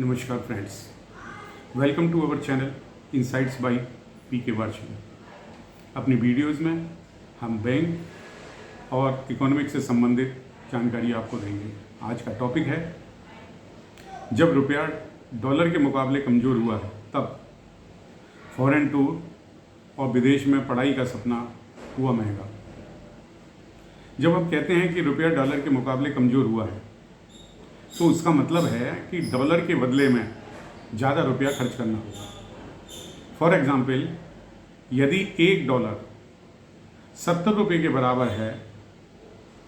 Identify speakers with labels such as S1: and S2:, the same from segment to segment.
S1: नमस्कार friends, welcome to our channel insights by PK Varshik. अपनी videos में हम बैंक और इकोनॉमिक्स से संबंधित जानकारी आपको देंगे। आज का टॉपिक है, जब रुपया डॉलर के मुकाबले कमज़ोर हुआ है तब फॉरेन टूर और विदेश में पढ़ाई का सपना हुआ महंगा। जब हम कहते हैं कि रुपया डॉलर के मुकाबले कमज़ोर हुआ है तो उसका मतलब है कि डॉलर के बदले में ज़्यादा रुपया खर्च करना होगा। फॉर एग्ज़ाम्पल, यदि $1 ₹70 के बराबर है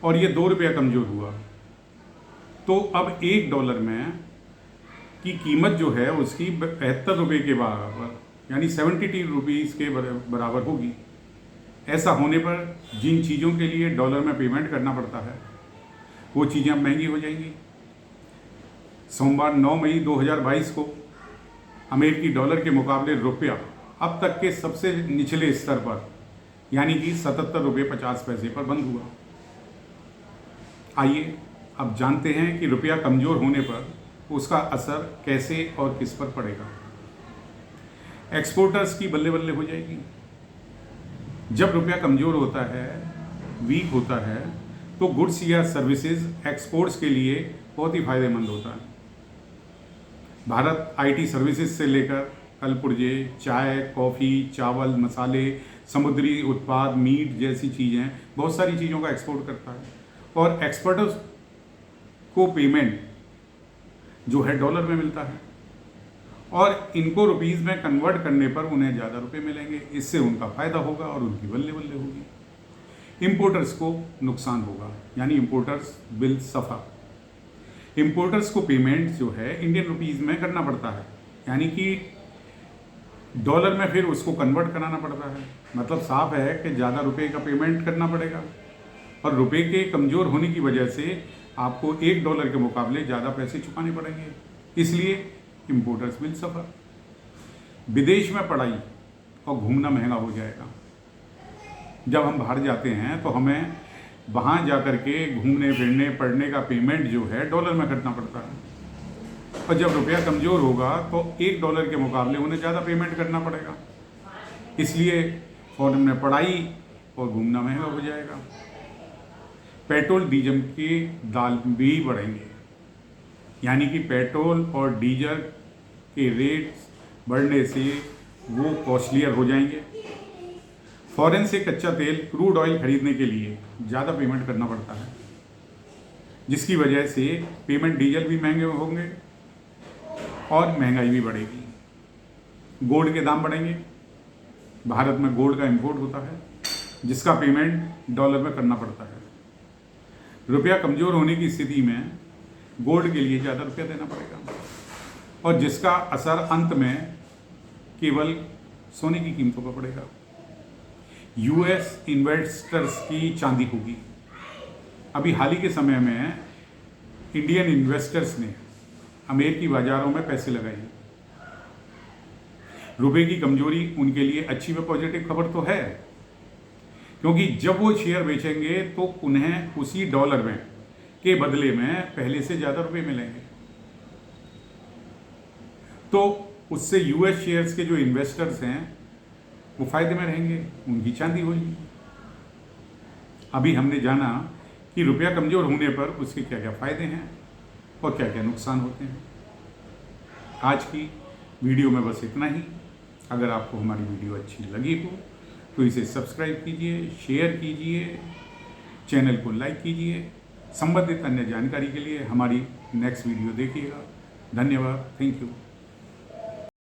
S1: और ये ₹2 कमज़ोर हुआ तो अब $1 में की कीमत जो है उसकी ₹72 के बराबर यानी 72 रुपीज़ के बराबर होगी। ऐसा होने पर जिन चीज़ों के लिए डॉलर में पेमेंट करना पड़ता है वो चीज़ें अब महंगी हो जाएंगी। सोमवार 9 मई 2022 को अमेरिकी डॉलर के मुकाबले रुपया अब तक के सबसे निचले स्तर पर यानी कि ₹77.50 पर बंद हुआ। आइए अब जानते हैं कि रुपया कमज़ोर होने पर उसका असर कैसे और किस पर पड़ेगा। एक्सपोर्टर्स की बल्ले बल्ले हो जाएगी। जब रुपया कमज़ोर होता है, वीक होता है, तो गुड्स या सर्विसेज एक्सपोर्ट्स के लिए बहुत ही फायदेमंद होता है। भारत आईटी सर्विसेज से लेकर कल पुर्जे, चाय, कॉफ़ी, चावल, मसाले, समुद्री उत्पाद, मीट जैसी चीज़ें, बहुत सारी चीज़ों का एक्सपोर्ट करता है और एक्सपोर्टर्स को पेमेंट जो है डॉलर में मिलता है और इनको रुपीज़ में कन्वर्ट करने पर उन्हें ज़्यादा रुपए मिलेंगे। इससे उनका फ़ायदा होगा और उनकी बल्ले बल्ले होगी। इम्पोर्टर्स को नुकसान होगा यानी इम्पोर्टर्स विल सफ़र। इम्पोर्टर्स को पेमेंट जो है इंडियन रुपीज़ में करना पड़ता है यानी कि डॉलर में फिर उसको कन्वर्ट कराना पड़ता है। मतलब साफ है कि ज़्यादा रुपए का पेमेंट करना पड़ेगा और रुपए के कमज़ोर होने की वजह से आपको $1 के मुकाबले ज़्यादा पैसे चुकाने पड़ेंगे। इसलिए इम्पोर्टर्स विल सफ़र। विदेश में पढ़ाई और घूमना महंगा हो जाएगा। जब हम बाहर जाते हैं तो हमें वहाँ जा कर के घूमने फिरने पढ़ने का पेमेंट जो है डॉलर में करना पड़ता है और जब रुपया कमज़ोर होगा तो $1 के मुकाबले उन्हें ज़्यादा पेमेंट करना पड़ेगा। इसलिए फॉरेन में पढ़ाई और घूमना महंगा हो जाएगा। पेट्रोल डीजल के दाम भी बढ़ेंगे यानी कि पेट्रोल और डीजल के रेट्स बढ़ने से वो कॉस्टलियर हो जाएंगे। फॉरेन से कच्चा तेल, क्रूड ऑयल खरीदने के लिए ज़्यादा पेमेंट करना पड़ता है जिसकी वजह से पेमेंट डीजल भी महंगे होंगे और महंगाई भी बढ़ेगी। गोल्ड के दाम बढ़ेंगे। भारत में गोल्ड का इंपोर्ट होता है जिसका पेमेंट डॉलर में करना पड़ता है। रुपया कमज़ोर होने की स्थिति में गोल्ड के लिए ज़्यादा रुपया देना पड़ेगा और जिसका असर अंत में केवल सोने की कीमतों पर पड़ेगा। यूएस इन्वेस्टर्स की चांदी होगी। अभी हाल ही के समय में इंडियन इन्वेस्टर्स ने अमेरिकी बाज़ारों में पैसे लगाए। रुपए की कमज़ोरी उनके लिए अच्छी व पॉजिटिव खबर तो है क्योंकि जब वो शेयर बेचेंगे तो उन्हें उसी डॉलर में के बदले में पहले से ज़्यादा रुपए मिलेंगे। तो उससे यूएस शेयर्स के जो इन्वेस्टर्स हैं वो फायदे में रहेंगे, उनकी चांदी होगी। अभी हमने जाना कि रुपया कमज़ोर होने पर उसके क्या क्या फ़ायदे हैं और क्या क्या नुकसान होते हैं। आज की वीडियो में बस इतना ही। अगर आपको हमारी वीडियो अच्छी लगी हो तो इसे सब्सक्राइब कीजिए, शेयर कीजिए, चैनल को लाइक कीजिए। संबंधित अन्य जानकारी के लिए हमारी नेक्स्ट वीडियो देखिएगा। धन्यवाद। Thank you.